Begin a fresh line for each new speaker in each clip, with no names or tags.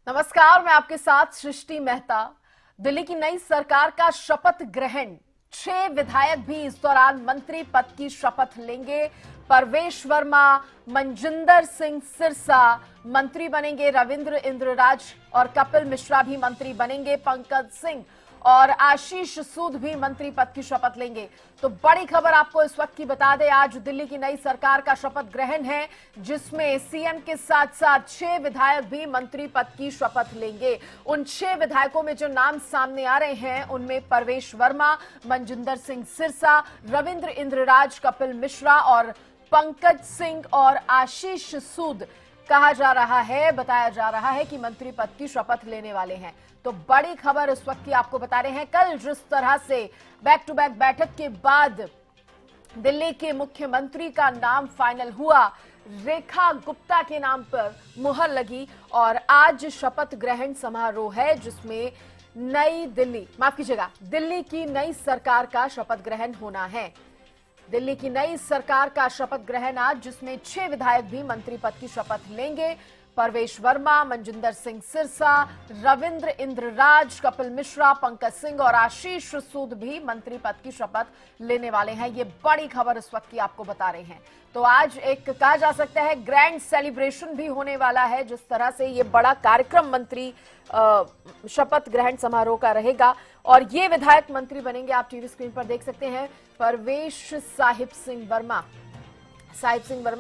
नमस्कार, मैं आपके साथ सृष्टि मेहता। दिल्ली की नई सरकार का शपथ ग्रहण, 6 विधायक भी इस दौरान मंत्री पद की शपथ लेंगे। परवेश वर्मा, मनजिंदर सिंह सिरसा मंत्री बनेंगे। रविंद्र इंद्रराज और कपिल मिश्रा भी मंत्री बनेंगे। पंकज सिंह और आशीष सूद भी मंत्री पद की शपथ लेंगे। तो बड़ी खबर आपको इस वक्त की बता दें, आज दिल्ली की नई सरकार का शपथ ग्रहण है, जिसमें सीएम के साथ साथ 6 विधायक भी मंत्री पद की शपथ लेंगे। उन 6 विधायकों में जो नाम सामने आ रहे हैं, उनमें परवेश वर्मा, मनजिंदर सिंह सिरसा, रविंद्र इंद्रराज, कपिल मिश्रा और पंकज सिंह और आशीष सूद कहा जा रहा है, बताया जा रहा है कि मंत्री पद की शपथ लेने वाले हैं। तो बड़ी खबर इस वक्त की आपको बता रहे हैं। कल जिस तरह से बैक टू बैक बैठक के बाद दिल्ली के मुख्यमंत्री का नाम फाइनल हुआ, रेखा गुप्ता के नाम पर मुहर लगी और आज शपथ ग्रहण समारोह है, जिसमें दिल्ली की नई सरकार का शपथ ग्रहण होना है। दिल्ली की नई सरकार का शपथ ग्रहण आज, जिसमें 6 विधायक भी मंत्री पद की शपथ लेंगे। परवेश वर्मा, मनजिंदर सिंह सिरसा, रविंद्र इंद्रराज, कपिल मिश्रा, पंकज सिंह और आशीष सूद भी मंत्री पद की शपथ लेने वाले हैं। ये बड़ी खबर इस वक्त की आपको बता रहे हैं। तो आज एक कहा जा सकता है ग्रैंड सेलिब्रेशन भी होने वाला है, जिस तरह से ये बड़ा कार्यक्रम मंत्री शपथ ग्रहण समारोह का रहेगा। और ये विधायक मंत्री बनेंगे, आप टीवी स्क्रीन पर देख सकते हैं। परवेश साहिब सिंह वर्मा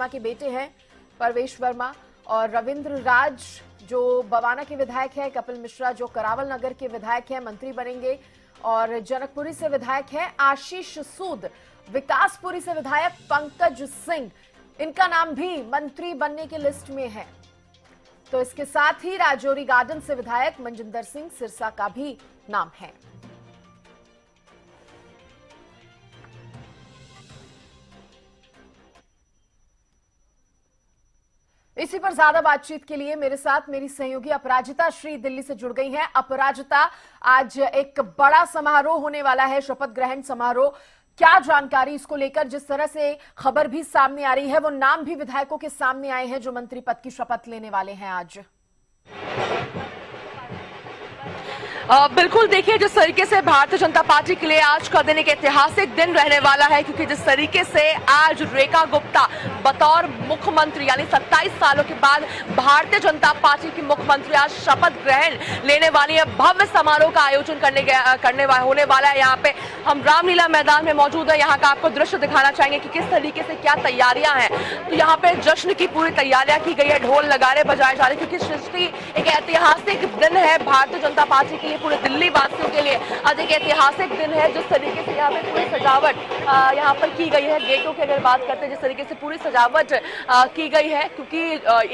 के बेटे हैं परवेश वर्मा, और रविंद्र राज जो बवाना के विधायक है, कपिल मिश्रा जो करावल नगर के विधायक है, मंत्री बनेंगे। और जनकपुरी से विधायक है आशीष सूद, विकासपुरी से विधायक पंकज सिंह, इनका नाम भी मंत्री बनने की लिस्ट में है। तो इसके साथ ही राजौरी गार्डन से विधायक मनजिंदर सिंह सिरसा का भी नाम है। इसी पर ज्यादा बातचीत के लिए मेरे साथ मेरी सहयोगी अपराजिता श्री दिल्ली से जुड़ गई हैं। अपराजिता, आज एक बड़ा समारोह होने वाला है, शपथ ग्रहण समारोह, क्या जानकारी इसको लेकर? जिस तरह से खबर भी सामने आ रही है, वो नाम भी विधायकों के सामने आए हैं जो मंत्री पद की शपथ लेने वाले हैं आज।
बिल्कुल, देखिए जिस तरीके से भारतीय जनता पार्टी के लिए आज का दिन एक ऐतिहासिक दिन रहने वाला है, क्योंकि जिस तरीके से आज रेखा गुप्ता बतौर मुख्यमंत्री यानी 27 सालों के बाद भारतीय जनता पार्टी की मुख्यमंत्री आज शपथ ग्रहण लेने वाली है। भव्य समारोह का आयोजन होने वाला है। यहाँ पे हम रामलीला मैदान में मौजूद है। यहाँ का आपको दृश्य दिखाना चाहेंगे कि किस तरीके से क्या तैयारियां हैं। तो यहाँ पे जश्न की पूरी तैयारियां की गई है, ढोल नगाड़े बजाए जा रहे हैं, क्योंकि सृष्टि एक ऐतिहासिक दिन है भारतीय जनता पार्टी के लिए, पूरे दिल्ली वासियों के लिए आज एक ऐतिहासिक दिन है। जिस तरीके से यहाँ पे पूरी सजावट यहाँ पर की गई है, गेटों की अगर बात करते हैं, जिस तरीके से पूरी सजावट की गई है, क्योंकि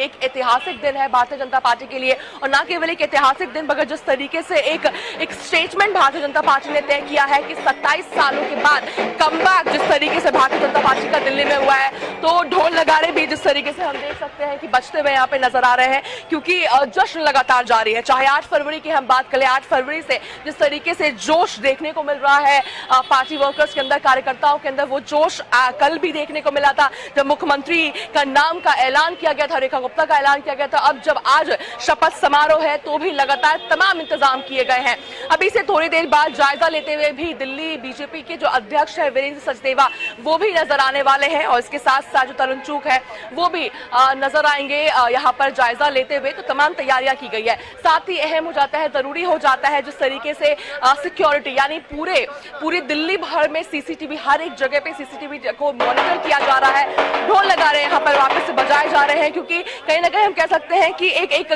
एक ऐतिहासिक दिन है भारतीय जनता पार्टी के लिए। और ना केवल एक ऐतिहासिक दिन, मगर जिस तरीके से एक स्टेटमेंट भारतीय जनता पार्टी ने तय किया है कि 27 सालों के बाद कमबैक जिस तरीके से भारतीय जनता पार्टी का दिल्ली में हुआ है, तो ढोल नगाड़े भी जिस तरीके से हम देख सकते हैं कि बजते हुए यहाँ पे नजर आ रहे हैं, क्योंकि जश्न लगातार जारी है। चाहे 8 फरवरी की हम बात करें, 8 फरवरी से जिस तरीके से जोश देखने को मिल रहा है पार्टी वर्कर्स के अंदर, कार्यकर्ताओं के अंदर, वो जोश कल भी देखने को मिला था जब मुख्यमंत्री का नाम का ऐलान किया गया था, रेखा गुप्ता का ऐलान किया गया था। अब जब आज शपथ समारोह है, तो भी लगातार तमाम इंतजाम किए गए हैं। अभी से थोड़ी देर बाद जायजा लेते हुए भी दिल्ली बीजेपी के जो अध्यक्ष है वीरेंद्र सचदेवा, वो भी नजर आने वाले हैं, और इसके साथ साथ जो तरुण चूक है वो भी नजर आएंगे यहाँ पर जायजा लेते हुए। तो तमाम तैयारियां की गई है। साथ ही अहम हो जाता है, जरूरी हो जाता है जिस तरीके से सिक्योरिटी, यानी पूरे दिल्ली भर में सीसीटीवी, हर एक जगह पे सीसीटीवी को मॉनिटर किया जा रहा है। ढोल नगाड़े यहाँ पर वापस से बजाए जा रहे हैं, क्योंकि कहीं ना कहीं हम कह सकते हैं कि एक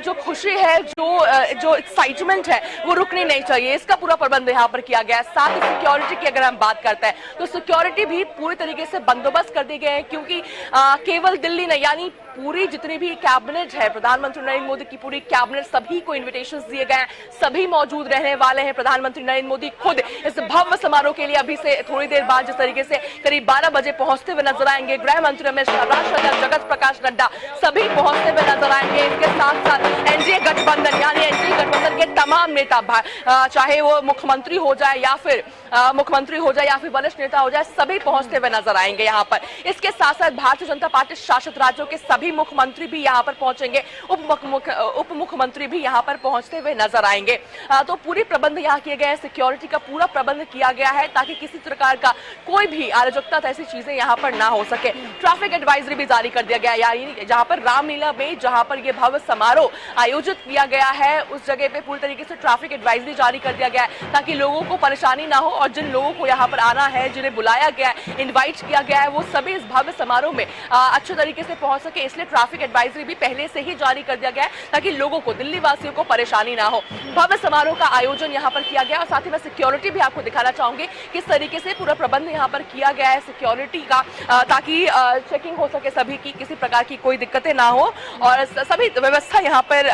जो खुशी है, जो एक्साइटमेंट है, वो रुकनी नहीं चाहिए। इसका पूरा प्रबंध यहाँ पर किया गया है। साथ ही सिक्योरिटी की अगर हम बात करते हैं, तो सिक्योरिटी भी पूरी तरीके से बंदोबस्त कर दी गए हैं, क्योंकि केवल दिल्ली नहीं, यानी पूरी जितनी भी कैबिनेट है, प्रधानमंत्री नरेंद्र मोदी की पूरी कैबिनेट, सभी को इन्विटेशंस दिए गए हैं, सभी मौजूद रहने वाले हैं। प्रधानमंत्री नरेंद्र मोदी खुद इस भव्य समारोह के लिए अभी से थोड़ी देर बाद जिस तरीके से करीब 12 बजे पहुंचते हुए नजर आएंगे। गृह मंत्री अमित शाह, राष्ट्रपति जगत प्रकाश नड्डा, सभी पहुंचते हुए नजर आएंगे। इसके साथ साथ एनडीए गठबंधन, यानी एनडीए गठबंधन के तमाम नेता, चाहे वो मुख्यमंत्री हो जाए या फिर वरिष्ठ नेता हो जाए, सभी पहुंचते हुए नजर आएंगे यहाँ पर। इसके साथ साथ भारतीय जनता पार्टी शासित राज्यों के सभी सभी मुख्यमंत्री भी यहाँ पर पहुंचेंगे, उप मुख्यमंत्री भी यहाँ पर पहुंचते हुए नजर आएंगे। तो पूरे प्रबंध यहाँ किए गए हैं, सिक्योरिटी का पूरा प्रबंध किया गया है ताकि किसी प्रकार का कोई भी अराजकता ऐसी चीजें यहाँ पर ना हो सके। ट्रैफिक एडवाइजरी भी जारी कर दिया गया है, यानी जहाँ पर रामलीला में जहाँ पर यह भव्य समारोह आयोजित किया गया है उस जगह पे पूरी तरीके से ट्रैफिक एडवाइजरी जारी कर दिया गया है ताकि लोगों को परेशानी ना हो और जिन लोगों को यहाँ पर आना है, जिन्हें बुलाया गया है, इन्वाइट किया गया है, वो सभी इस भव्य समारोह में अच्छे तरीके से पहुंच सके। इसलिए ट्रैफिक एडवाइजरी भी पहले से ही जारी कर दिया गया है ताकि लोगों को, दिल्ली वासियों को परेशानी ना हो। भव्य समारोह का आयोजन यहाँ पर किया गया और साथ ही मैं सिक्योरिटी भी आपको दिखाना चाहूंगी किस तरीके से पूरा प्रबंध यहाँ पर किया गया है सिक्योरिटी का, ताकि चेकिंग हो सके सभी की, किसी प्रकार की कोई दिक्कतें ना हो और सभी व्यवस्था यहाँ पर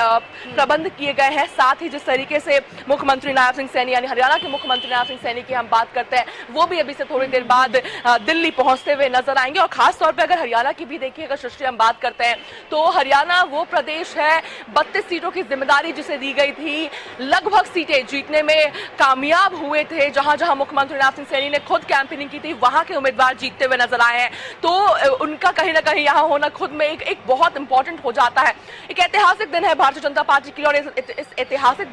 प्रबंध किए गए हैं। साथ ही जिस तरीके से मुख्यमंत्री नायब सिंह सैनी यानी हरियाणा के मुख्यमंत्री नायब सिंह सैनी की हम बात करते हैं, वो भी अभी से थोड़ी देर बाद दिल्ली पहुंचते हुए नजर आएंगे। और खास तौर पे अगर हरियाणा की भी देखिए, अगर सृष्टि हम बात करते हैं तो हरियाणा वो प्रदेश है 32 सीटों की जिम्मेदारी जिसे दी गई थी, लगभग सीटें जीतने में कामयाब हुए थे। जहां जहां मुख्यमंत्री नायब सिंह सैनी ने खुद कैंपेनिंग की थी वहां के उम्मीदवार जीतते हुए नजर आए हैं, तो उनका कहीं ना कहीं यहाँ होना खुद में एक बहुत इंपॉर्टेंट हो जाता है। एक ऐतिहासिक दिन है भारतीय जनता पार्टी के लिए और इस ऐतिहासिक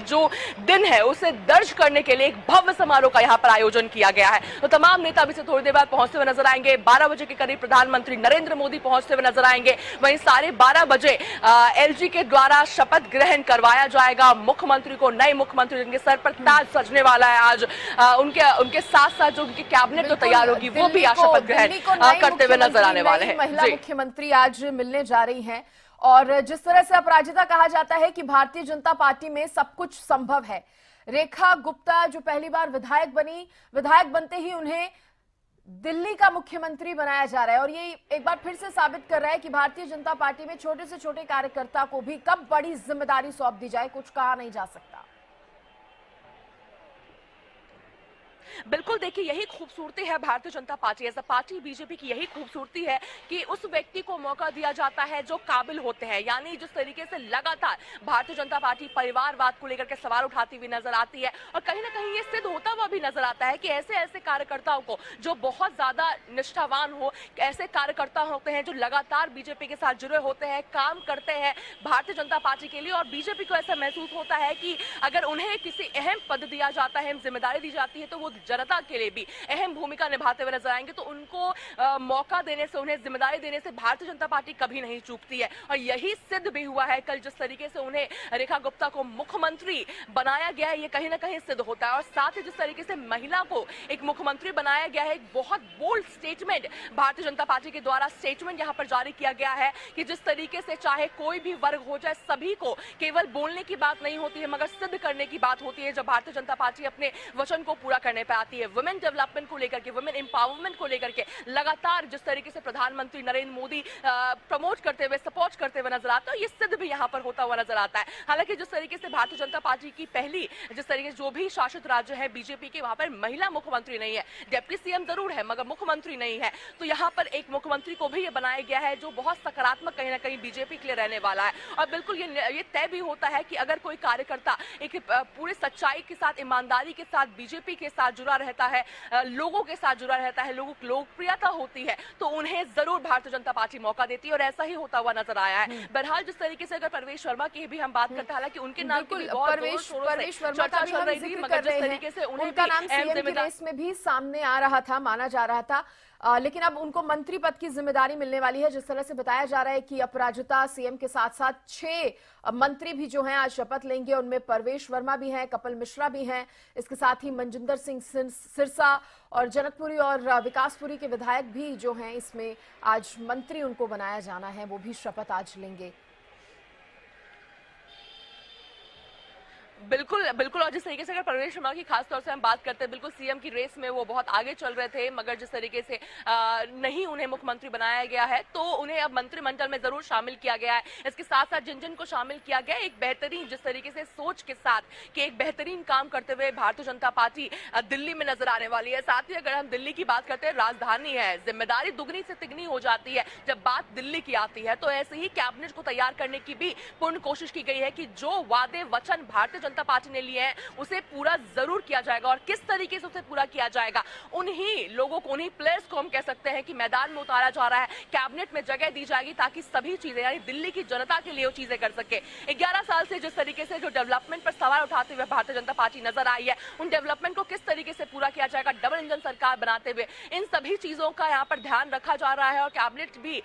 जो दिन है उसे दर्ज करने के लिए एक भव्य समारोह का यहाँ पर आयोजन किया गया है। तो तमाम नेता अभी से थोड़ी देर बाद पहुंचते हुए नजर आएंगे। 12 बजे के करीब प्रधानमंत्री नरेंद्र मोदी पहुंचते हुए नजर आएंगे। वहीं 12:30 बजे एलजी के द्वारा शपथ ग्रहण करवाया जाएगा मुख्यमंत्री को, नए मुख्यमंत्री जिनके सर पर ताज सजने वाला है आज, उनके साथ साथ जो उनकी कैबिनेट तो तैयार होगी वो भी आज शपथ ग्रहण करते हुए नजर आने वाले हैं।
महिला मुख्यमंत्री आज मिलने जा रही हैं और जिस तरह से अपराजिता कहा जाता है कि भारतीय जनता पार्टी में सब कुछ संभव है। रेखा गुप्ता जो पहली बार विधायक बनी, विधायक बनते ही उन्हें दिल्ली का मुख्यमंत्री बनाया जा रहा है और ये एक बार फिर से साबित कर रहा है कि भारतीय जनता पार्टी में छोटे से छोटे कार्यकर्ता को भी कब बड़ी जिम्मेदारी सौंप दी जाए कुछ कहा नहीं जा सकता।
बिल्कुल देखिए, यही खूबसूरती है Bharatiya Janata Party, as a party BJP की यही खूबसूरती है कि उस व्यक्ति को मौका दिया जाता है जो काबिल होते हैं। यानी जिस तरीके से लगातार भारतीय जनता पार्टी परिवारवाद को लेकर के सवाल उठाती हुई नजर आती है और कहीं ना कहीं ये सिद्ध होता हुआ भी नजर आता है कि ऐसे ऐसे कार्यकर्ताओं को जो बहुत ज्यादा निष्ठावान हो, ऐसे कार्यकर्ता होते हैं जो लगातार बीजेपी के साथ जुड़े होते हैं, काम करते हैं भारतीय जनता पार्टी के लिए और बीजेपी को ऐसा महसूस होता है कि अगर उन्हें किसी अहम पद दिया जाता है, जिम्मेदारी दी जाती है तो वो जनता के लिए भी अहम भूमिका निभाते हुए नजर आएंगे। तो उनको मौका देने से, उन्हें जिम्मेदारी देने से भारतीय जनता पार्टी कभी नहीं चूकती है और यही सिद्ध भी हुआ है। कल जिस तरीके से उन्हें रेखा गुप्ता को मुख्यमंत्री बनाया गया है ये कहीं ना कहीं सिद्ध होता है और साथ ही जिस तरीके से महिला को एक मुख्यमंत्री बनाया गया है, एक बहुत बोल्ड स्टेटमेंट भारतीय जनता पार्टी के द्वारा स्टेटमेंट यहां पर जारी किया गया है कि जिस तरीके से चाहे कोई भी वर्ग हो जाए, सभी को केवल बोलने की बात नहीं होती है मगर सिद्ध करने की बात होती है। जब भारतीय जनता पार्टी अपने वचन को पूरा करने पर आती है, वुमेन डेवलपमेंट को लेकर के, वुमेन एम्पावरमेंट को लेकर के लगातार जिस तरीके से प्रधानमंत्री नरेंद्र मोदी प्रमोट करते हुए, सपोर्ट करते हुए नजर आता है, ये सिद्ध भी यहां पर होता हुआ नजर आता है। हालांकि जिस तरीके से भारतीय जनता पार्टी की पहली, जिस तरीके से जो भी शासित राज्य है बीजेपी के, वहां पर महिला मुख्यमंत्री नहीं है, डिप्टी सीएम जरूर है मगर मुख्यमंत्री नहीं है, तो यहां पर एक मुख्यमंत्री को भी ये बनाया गया है जो बहुत सकारात्मक कहीं ना कहीं बीजेपी के लिए रहने वाला है। और बिल्कुल ये तय भी होता है कि अगर कोई कार्यकर्ता एक पूरे सच्चाई के साथ, ईमानदारी के साथ बीजेपी के साथ जुड़ा रहता है, लोगों के साथ जुड़ा रहता है, लोगों की लोकप्रियता होती है, तो उन्हें जरूर भारतीय जनता पार्टी मौका देती है और ऐसा ही होता हुआ नजर आया है। बहरहाल जिस तरीके से अगर परवेश वर्मा की भी हम बात करते हैं, हालांकि उनके नाम की भी बहुत
परवेश वर्मा का भी हम जिक्र कर रहे हैं, उनका नाम सीएम की रेस में भी सामने आ रहा था, माना जा रहा था, लेकिन अब उनको मंत्री पद की जिम्मेदारी मिलने वाली है। जिस तरह से बताया जा रहा है कि अपराजिता सीएम के साथ साथ 6 मंत्री भी जो हैं आज शपथ लेंगे, उनमें परवेश वर्मा भी हैं, कपिल मिश्रा भी हैं, इसके साथ ही मनजिंदर सिंह सिरसा और जनकपुरी और विकासपुरी के विधायक भी जो हैं इसमें आज मंत्री उनको बनाया जाना है, वो भी शपथ आज लेंगे।
बिल्कुल बिल्कुल। और जिस तरीके से अगर परवेश वर्मा की खास तौर से हम बात करते हैं, बिल्कुल सीएम की रेस में वो बहुत आगे चल रहे थे मगर जिस तरीके से नहीं उन्हें मुख्यमंत्री बनाया गया है तो उन्हें अब मंत्रिमंडल में जरूर शामिल किया गया है। इसके साथ साथ जिन जिन को शामिल किया गया, एक बेहतरीन जिस तरीके से सोच के साथ कि एक बेहतरीन काम करते हुए भारतीय जनता पार्टी दिल्ली में नजर आने वाली है। साथ ही अगर हम दिल्ली की बात करते हैं, राजधानी है, जिम्मेदारी दुगनी से तिगनी हो जाती है जब बात दिल्ली की आती है, तो ऐसे ही कैबिनेट को तैयार करने की भी पूर्ण कोशिश की गई है कि जो वादे वचन भारतीय जनता पार्टी ने लिए हैं उसे पूरा जरूर किया जाएगा। और किस तरीके से उसे पूरा किया जाएगा, उन्हीं लोगों को, उन्हीं प्लेयर्स को हम कह सकते हैं कि मैदान में उतारा जा रहा है, कैबिनेट में जगह दी जाएगी ताकि सभी चीजें यानी दिल्ली की जनता के लिए वो चीजें कर सके। 11 साल से जिस तरीके से जो डेवलपमेंट पर सवाल उठाते हुए भारतीय जनता पार्टी नजर आई है, उन डेवलपमेंट को किस तरीके से पूरा किया जाएगा डबल इंजन सरकार बनाते हुए, इन सभी चीजों का यहाँ पर ध्यान रखा जा रहा है। और कैबिनेट भी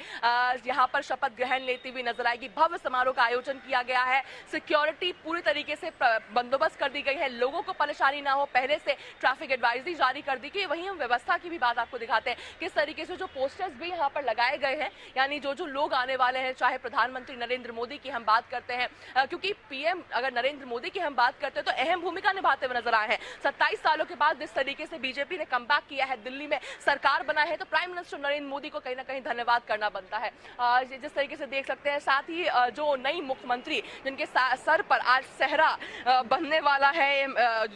यहाँ पर शपथ ग्रहण लेती हुई नजर आएगी। भव्य समारोह का आयोजन किया गया है, सिक्योरिटी पूरी तरीके से बंदोबस्त कर दी गई है, लोगों को परेशानी ना हो, पहले से ट्रैफिक एडवाइजरी जारी कर दी गई। वहीं हम व्यवस्था की भी बात आपको दिखाते हैं किस तरीके से जो पोस्टर्स भी यहाँ पर लगाए गए हैं, यानी जो जो लोग आने वाले हैं, चाहे प्रधानमंत्री नरेंद्र मोदी की हम बात करते हैं, क्योंकि पीएम अगर नरेंद्र मोदी की हम बात करते हैं तो अहम भूमिका निभाते हुए नजर आए हैं। 27 सालों के बाद जिस तरीके से बीजेपी ने कमबैक किया है, दिल्ली में सरकार बना है, तो प्राइम मिनिस्टर नरेंद्र मोदी को कहीं ना कहीं धन्यवाद करना बनता है। जिस तरीके से देख सकते हैं, साथ ही जो नई मुख्यमंत्री जिनके सर पर आज सहरा बनने वाला है,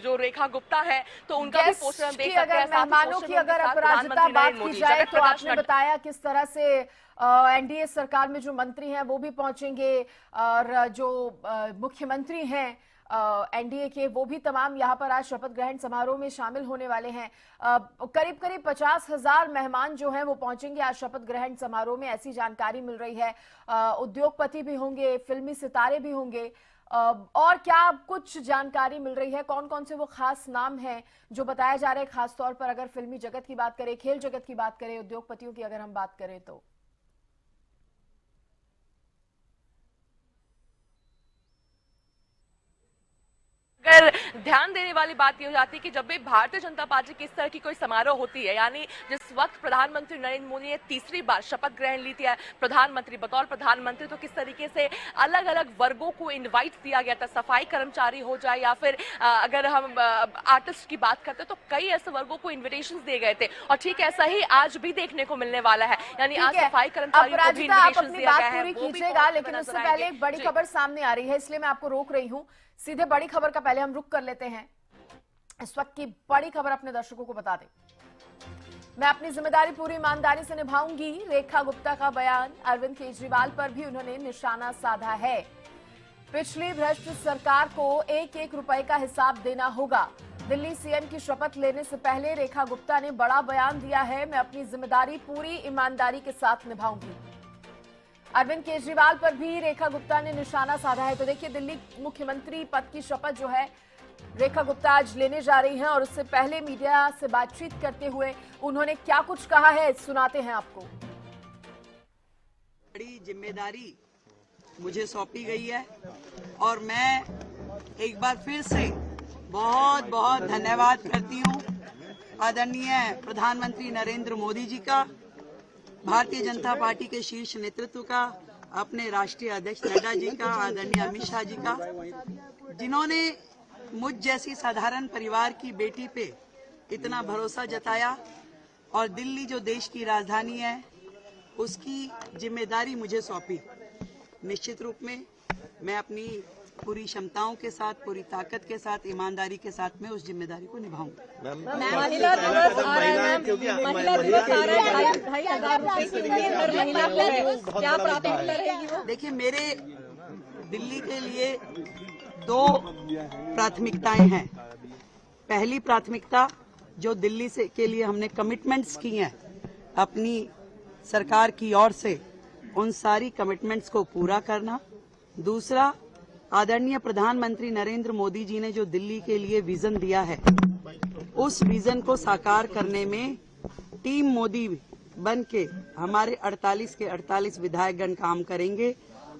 जो रेखा गुप्ता है, तो उनका भी पोस्टर हम देख सकते हैं।
मेहमानों की अगर अपराजिता बात की जाए तो आपने बताया किस तरह से एनडीए सरकार में जो मंत्री हैं वो भी पहुंचेंगे और जो मुख्यमंत्री हैं एनडीए के वो भी तमाम यहाँ पर आज शपथ ग्रहण समारोह में शामिल होने वाले हैं। करीब करीब 50,000 मेहमान जो हैं वो पहुंचेंगे आज शपथ ग्रहण समारोह में, ऐसी जानकारी मिल रही है। उद्योगपति भी होंगे, फिल्मी सितारे भी होंगे, और क्या कुछ जानकारी मिल रही है, कौन कौन से वो खास नाम हैं जो बताया जा रहे हैं, खास तौर पर अगर फिल्मी जगत की बात करें, खेल जगत की बात करें, उद्योगपतियों की अगर हम बात करें तो?
अगर ध्यान देने वाली बात ये हो जाती है कि जब भी भारतीय जनता पार्टी की इस तरह की कोई समारोह होती है, यानी जिस वक्त प्रधानमंत्री नरेंद्र मोदी ने तीसरी बार शपथ ग्रहण ली थी प्रधानमंत्री, बतौर प्रधानमंत्री, तो किस तरीके से अलग अलग वर्गों को इनवाइट दिया गया था, सफाई कर्मचारी हो जाए या फिर अगर हम आर्टिस्ट की बात करते तो कई ऐसे वर्गों को इन्विटेशन दिए गए थे। और ठीक ऐसा ही आज भी देखने को मिलने वाला है, यानी आज सफाई कर्मचारियों को भी इन्विटेशन दिया गया है।
कीजिएगा, लेकिन उससे पहले एक बड़ी खबर सामने आ रही है, इसलिए मैं आपको रोक रही हूँ। सीधे बड़ी खबर का पहले हम रुक कर लेते हैं। इस वक्त की बड़ी खबर अपने दर्शकों को बता दें। मैं अपनी जिम्मेदारी पूरी ईमानदारी से निभाऊंगी, रेखा गुप्ता का बयान। अरविंद केजरीवाल पर भी उन्होंने निशाना साधा है। पिछली भ्रष्ट सरकार को एक एक रुपए का हिसाब देना होगा। दिल्ली सीएम की शपथ लेने से पहले रेखा गुप्ता ने बड़ा बयान दिया है, मैं अपनी जिम्मेदारी पूरी ईमानदारी के साथ निभाऊंगी। अरविंद केजरीवाल पर भी रेखा गुप्ता ने निशाना साधा है। तो देखिए, दिल्ली मुख्यमंत्री पद की शपथ जो है रेखा गुप्ता आज लेने जा रही हैं और उससे पहले मीडिया से बातचीत करते हुए उन्होंने क्या कुछ कहा है, सुनाते हैं आपको।
बड़ी जिम्मेदारी मुझे सौंपी गई है और मैं एक बार फिर से बहुत बहुत धन्यवाद करती हूँ आदरणीय प्रधानमंत्री नरेंद्र मोदी जी का, भारतीय जनता पार्टी के शीर्ष नेतृत्व का, अपने राष्ट्रीय अध्यक्ष नड्डा जी का, आदरणीय अमित शाह जी का, जिन्होंने मुझ जैसी साधारण परिवार की बेटी पे इतना भरोसा जताया और दिल्ली जो देश की राजधानी है उसकी जिम्मेदारी मुझे सौंपी। निश्चित रूप में मैं अपनी पूरी क्षमताओं के साथ, पूरी ताकत के साथ, ईमानदारी के साथ में उस जिम्मेदारी को निभाऊंगा।
महिला दिवस आ रहा है, महिला दिवस आ रहा है, 2,500 रुपए की हर महिला को क्या प्राथमिकता रहेगी वो?
देखिए, मेरे दिल्ली के लिए 2 प्राथमिकताएं हैं। पहली प्राथमिकता जो दिल्ली से के लिए हमने कमिटमेंट्स की हैं अपनी सरकार की ओर से, उन सारी कमिटमेंट्स को पूरा करना। दूसरा, आदरणीय प्रधानमंत्री नरेंद्र मोदी जी ने जो दिल्ली के लिए विजन दिया है, उस विजन को साकार करने में टीम मोदी बन के हमारे 48 के 48 विधायकगण काम करेंगे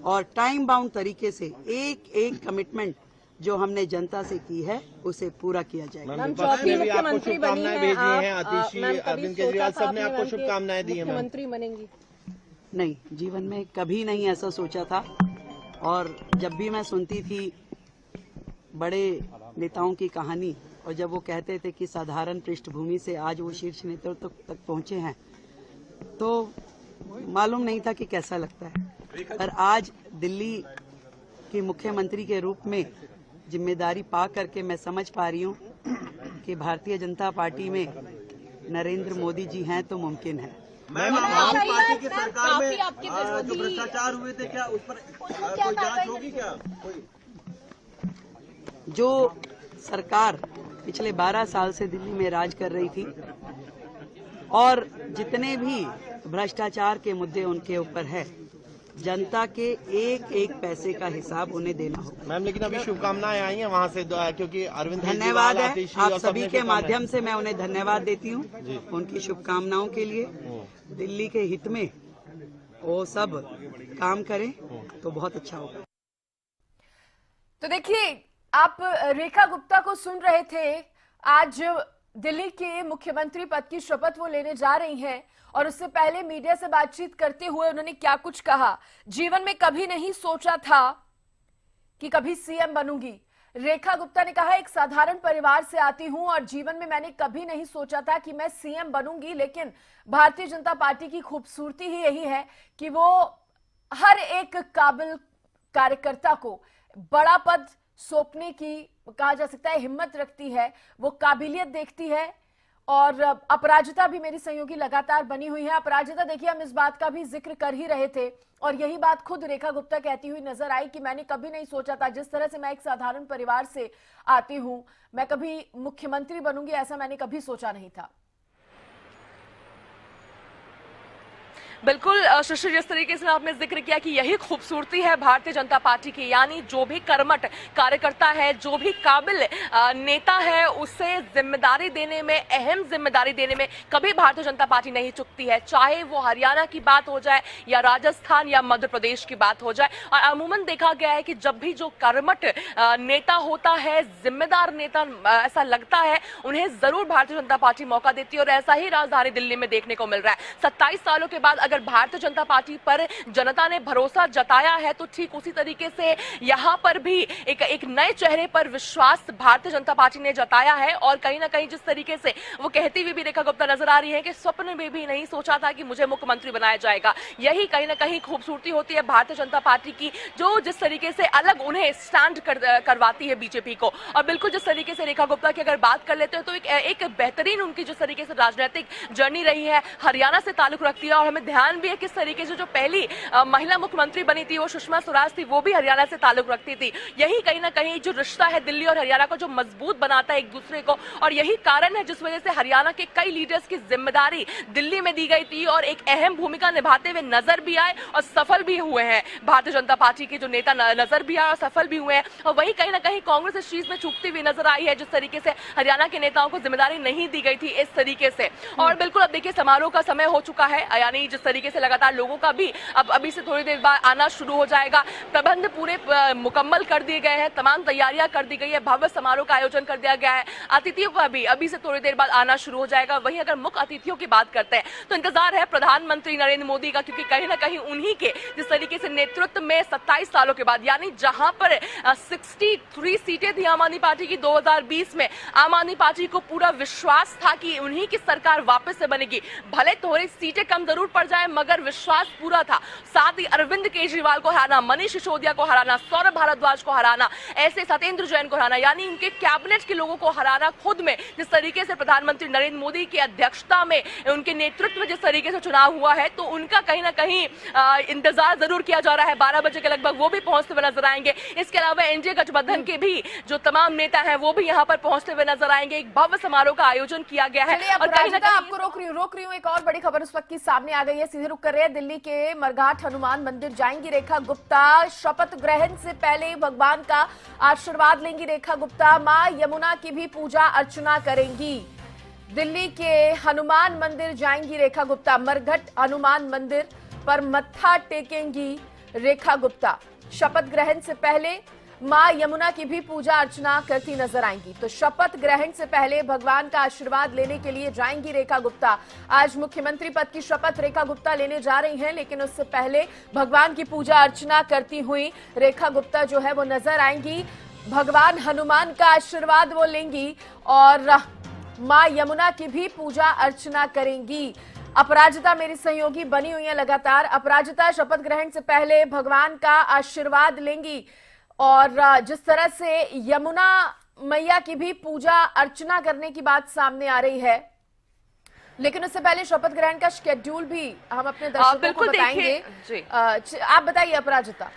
और टाइम बाउंड तरीके से एक एक कमिटमेंट जो हमने जनता से की है उसे पूरा किया जाएगा।
मैम, चौथी मुख्यमंत्री बनी है आप, अरविंद केजरीवाल साहब ने आपको शुभकामनाएं दी हैं, मुख्यमंत्री बनेंगी?
नहीं, जीवन में कभी नहीं ऐसा सोचा था। और जब भी मैं सुनती थी बड़े नेताओं की कहानी और जब वो कहते थे कि साधारण पृष्ठभूमि से आज वो शीर्ष नेतृत्व तक पहुंचे हैं, तो मालूम नहीं था कि कैसा लगता है। पर आज दिल्ली के मुख्यमंत्री के रूप में जिम्मेदारी पा करके मैं समझ पा रही हूँ कि भारतीय जनता पार्टी में नरेंद्र मोदी जी हैं तो मुमकिन है।
मैम, आपकी पार्टी की सरकार में जो भ्रष्टाचार हुए थे, क्या उस पर कोई जांच होगी क्या?
जो सरकार पिछले 12 साल से दिल्ली में राज कर रही थी और जितने भी भ्रष्टाचार के मुद्दे उनके ऊपर है, जनता के एक एक पैसे का हिसाब उन्हें देना होगा।
मैम, लेकिन अभी शुभकामनाएं आई हैं वहाँ से, क्योंकि अरविंद
धन्यवाद है आप सभी के माध्यम से, मैं उन्हें धन्यवाद देती हूँ उनकी शुभकामनाओं के लिए। दिल्ली के हित में वो सब काम करें तो बहुत अच्छा होगा।
तो देखिए, आप रेखा गुप्ता को सुन रहे थे। आज दिल्ली के मुख्यमंत्री पद की शपथ वो लेने जा रही हैं और उससे पहले मीडिया से बातचीत करते हुए उन्होंने क्या कुछ कहा। जीवन में कभी नहीं सोचा था कि कभी सीएम बनूंगी। रेखा गुप्ता ने कहा, एक साधारण परिवार से आती हूं और जीवन में मैंने कभी नहीं सोचा था कि मैं सीएम बनूंगी, लेकिन भारतीय जनता पार्टी की खूबसूरती ही यही है कि वो हर एक काबिल कार्यकर्ता को बड़ा पद सौंपने की, कहा जा सकता है, हिम्मत रखती है, वो काबिलियत देखती है। और अपराजिता भी मेरी सहयोगी लगातार बनी हुई है। अपराजिता, देखिए, हम इस बात का भी जिक्र कर ही रहे थे और यही बात खुद रेखा गुप्ता कहती हुई नजर आई कि मैंने कभी नहीं सोचा था, जिस तरह से मैं एक साधारण परिवार से आती हूं, मैं कभी मुख्यमंत्री बनूंगी, ऐसा मैंने कभी सोचा नहीं था।
बिल्कुल सृष्टि, जिस तरीके से आपने जिक्र किया कि यही खूबसूरती है भारतीय जनता पार्टी की, यानी जो भी कर्मठ कार्यकर्ता है, जो भी काबिल नेता है, उसे जिम्मेदारी देने में, अहम जिम्मेदारी देने में कभी भारतीय जनता पार्टी नहीं चूकती है, चाहे वो हरियाणा की बात हो जाए या राजस्थान या मध्य प्रदेश की बात हो जाए। और अमूमन देखा गया है कि जब भी जो कर्मठ नेता होता है, जिम्मेदार नेता, ऐसा लगता है उन्हें जरूर भारतीय जनता पार्टी मौका देती है और ऐसा ही राजधानी दिल्ली में देखने को मिल रहा है। 27 सालों के बाद अगर भारतीय जनता पार्टी पर जनता ने भरोसा जताया है तो ठीक उसी तरीके से यहां पर भी एक नए चेहरे पर विश्वास भारतीय जनता पार्टी ने जताया है। और कहीं ना कहीं जिस तरीके से वो कहती हुई भी रेखा गुप्ता नजर आ रही है कि स्वप्न में भी नहीं सोचा था कि मुझे मुख्यमंत्री बनाया जाएगा, यही कहीं ना कहीं खूबसूरती होती है भारतीय जनता पार्टी की, जो जिस तरीके से अलग उन्हें स्टैंड करवाती है बीजेपी को। और बिल्कुल जिस तरीके से रेखा गुप्ता की अगर बात कर लेते हैं तो एक बेहतरीन उनकी जिस तरीके से राजनीतिक जर्नी रही है, हरियाणा से ताल्लुक रखती है। और हमें ध्यान भी है किस तरीके से जो पहली महिला मुख्यमंत्री बनी थी वो सुषमा स्वराज थी, वो भी हरियाणा से ताल्लुक रखती थी। यही कहीं ना कहीं जो रिश्ता है दिल्ली और हरियाणा को जो मजबूत बनाता है एक दूसरे को, और यही कारण है जिस वजह से हरियाणा के कई लीडर्स की जिम्मेदारी दिल्ली में दी गई थी और एक अहम भूमिका निभाते हुए नजर भी आए और सफल भी हुए हैं। भारतीय जनता पार्टी के जो नेता नजर भी आए और सफल भी हुए हैं। और वही कहीं ना कहीं कांग्रेस इस चीज में चूकती हुई नजर आई है, जिस तरीके से हरियाणा के नेताओं को जिम्मेदारी नहीं दी गई थी इस तरीके से। और बिल्कुल अब देखिए समारोह का समय हो चुका है, यानी जिस तरीके से लगातार लोगों का भी अब अभी से थोड़ी देर बाद आना शुरू हो जाएगा। प्रबंध पूरे मुकम्मल कर दिए गए हैं, तमाम तैयारियां कर दी गई है, भव्य समारोह का आयोजन कर दिया गया है। अतिथियों का भी अभी से थोड़ी देर बाद आना शुरू हो जाएगा। वहीं अगर मुख्य अतिथियों की बात करते हैं तो इंतजार है प्रधानमंत्री नरेंद्र मोदी का, क्योंकि कहीं ना कहीं उन्हीं के जिस तरीके से नेतृत्व में 27 सालों के बाद, यानी जहां पर 63 सीटें थी आम आदमी पार्टी की 2020 में, आम आदमी पार्टी को पूरा विश्वास था कि उन्हीं की सरकार वापस से बनेगी। भले थोड़ी सीटें कम जरूर पड़ जाए मगर विश्वास पूरा था। साथ ही अरविंद केजरीवाल को हराना, मनीष सिसोदिया को हराना, सौरभ भारद्वाज को हराना, ऐसे सत्येंद्र जैन को हराना, यानी उनके कैबिनेट के लोगों को हराना, खुद में जिस तरीके से प्रधानमंत्री नरेंद्र मोदी की अध्यक्षता में, उनके नेतृत्व में जिस तरीके से चुनाव हुआ है, तो उनका कहीं ना कहीं इंतजार जरूर किया जा रहा है। 12 बजे के लगभग वो भी पहुंचते हुए नजर आएंगे। इसके अलावा एनडीए गठबंधन के भी जो तमाम नेता हैं वो भी यहाँ पर पहुंचते हुए नजर आएंगे। एक भव्य समारोह का आयोजन किया गया है।
और कहीं ना कहीं आपको रोक रही हूँ, एक और बड़ी खबर उस वक्त की सामने आ गई है, सीधे रुक कर रहे हैं। दिल्ली के मरघाट हनुमान मंदिर जाएंगी रेखा गुप्ता। शपथ ग्रहण से पहले भगवान का आशीर्वाद लेंगी रेखा गुप्ता। मां यमुना की भी पूजा अर्चना करेंगी। दिल्ली के हनुमान मंदिर जाएंगी रेखा गुप्ता। मरघट हनुमान मंदिर पर मत्था टेकेंगी रेखा गुप्ता। शपथ ग्रहण से पहले मां यमुना की भी पूजा अर्चना करती नजर आएंगी। तो शपथ ग्रहण से पहले भगवान का आशीर्वाद लेने के लिए जाएंगी रेखा गुप्ता। आज मुख्यमंत्री पद की शपथ रेखा गुप्ता लेने जा रही हैं, लेकिन उससे पहले भगवान की पूजा अर्चना करती हुई रेखा गुप्ता जो है वो नजर आएंगी। भगवान हनुमान का आशीर्वाद वो लेंगी और मां यमुना की भी पूजा अर्चना करेंगी। अपराजिता मेरी सहयोगी बनी हुई है लगातार। अपराजिता, शपथ ग्रहण से पहले भगवान का आशीर्वाद लेंगी और जिस तरह से यमुना मैया की भी पूजा अर्चना करने की बात सामने आ रही है, लेकिन उससे पहले शपथ ग्रहण का शेड्यूल भी हम अपने दर्शकों को बताएंगे। आप बताइए अपराजिता।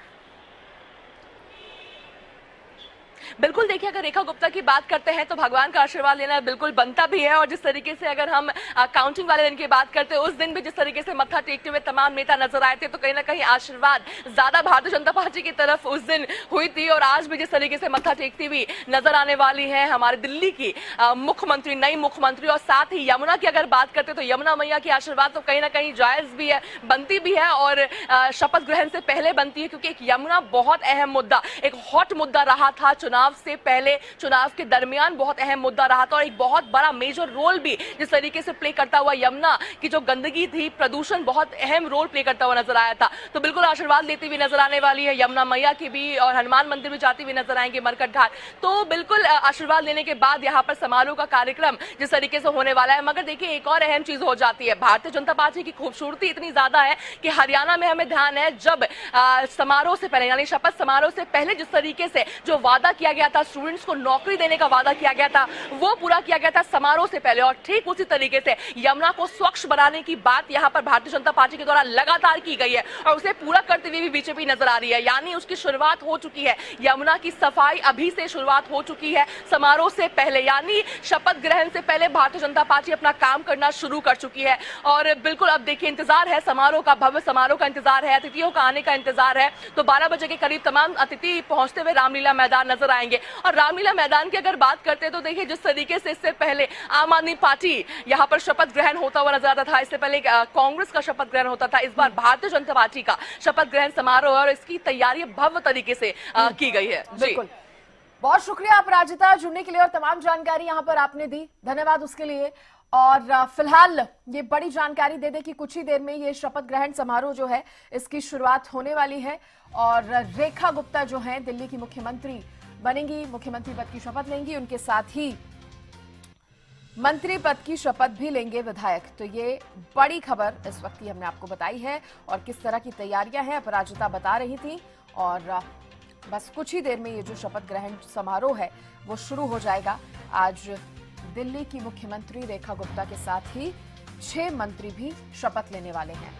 बिल्कुल देखिए, अगर रेखा गुप्ता की बात करते हैं तो भगवान का आशीर्वाद लेना बिल्कुल बनता भी है। और जिस तरीके से अगर हम काउंटिंग वाले दिन की बात करते हैं, उस दिन भी जिस तरीके से मत्था टेकते हुए तमाम नेता नजर आए थे, तो कहीं ना कहीं आशीर्वाद ज्यादा भारतीय जनता पार्टी की तरफ उस दिन हुई थी। और आज भी जिस तरीके से मत्था टेकती हुई नजर आने वाली है हमारे दिल्ली की मुख्यमंत्री, नई मुख्यमंत्री। और साथ ही यमुना की अगर बात करते तो यमुना मैया की आशीर्वाद तो कहीं ना कहीं जायज भी है, बनती भी है और शपथ ग्रहण से पहले बनती है, क्योंकि एक यमुना बहुत अहम मुद्दा, एक हॉट मुद्दा रहा था चुनाव से पहले, चुनाव के दरमियान बहुत अहम मुद्दा रहा था। और एक बहुत बड़ा मेजर रोल भी जिस तरीके से प्ले करता हुआ यमुना की जो गंदगी थी, प्रदूषण, बहुत अहम रोल प्ले करता हुआ नजर आया था। तो बिल्कुल आशीर्वाद लेती हुई नजर आने वाली है यमुना मैया की भी, और हनुमान मंदिर भी जाती हुई नजर आएंगे, मरकट घाट। तो बिल्कुल आशीर्वाद लेने के बाद यहाँ पर समारोह का कार्यक्रम जिस तरीके से होने वाला है। मगर देखिए, एक और अहम चीज हो जाती है, भारतीय जनता पार्टी की खूबसूरती इतनी ज्यादा है कि हरियाणा में हमें ध्यान है, जब समारोह से पहले यानी शपथ समारोह से पहले जिस तरीके से जो वादा किया गया था, स्टूडेंट्स को नौकरी देने का वादा किया गया था, वो पूरा किया गया था समारोह से पहले। और ठीक उसी तरीके से यमुना को स्वच्छ बनाने की बात यहाँ पर भारतीय जनता पार्टी के द्वारा लगातार की गई है और उसे पूरा करते हुए भी बीजेपी नजर आ रही है। यानी उसकी शुरुआत हो चुकी है, यमुना की सफाई अभी से शुरुआत हो चुकी है समारोह से पहले, यानी शपथ ग्रहण से पहले भारतीय जनता पार्टी अपना काम करना शुरू कर चुकी है। और बिल्कुल अब देखिए, इंतजार है समारोह का, भव्य समारोह का इंतजार है, अतिथियों का आने का इंतजार है। तो 12 बजे के करीब तमाम अतिथि पहुंचते हुए रामलीला मैदान नजर आएंगे। और रामलीला मैदान की अगर बात करते हैं तो देखिए, जिस तरीके से इससे पहले आम आदमी पार्टी यहां पर शपथ ग्रहण होता हुआ नजर आता था, इससे पहले कांग्रेस का शपथ ग्रहण होता था, इस बार भारतीय जनता पार्टी का शपथ ग्रहण समारोह और इसकी तैयारी भव्य तरीके से की गई है।
बिल्कुल, बहुत शुक्रिया अपराजिता जुड़ने के लिए और तमाम जानकारी यहाँ पर आपने दी, धन्यवाद उसके लिए। और फिलहाल ये बड़ी जानकारी दे दे कि कुछ ही देर में ये शपथ ग्रहण समारोह जो है इसकी शुरुआत होने वाली है और रेखा गुप्ता जो है दिल्ली की मुख्यमंत्री बनेंगी, मुख्यमंत्री पद की शपथ लेंगी, उनके साथ ही मंत्री पद की शपथ भी लेंगे विधायक। तो ये बड़ी खबर इस वक्त की हमने आपको बताई है और किस तरह की तैयारियां हैं अपराजिता बता रही थी। और बस कुछ ही देर में ये जो शपथ ग्रहण समारोह है वो शुरू हो जाएगा। आज दिल्ली की मुख्यमंत्री रेखा गुप्ता के साथ ही 6 मंत्री भी शपथ लेने वाले हैं।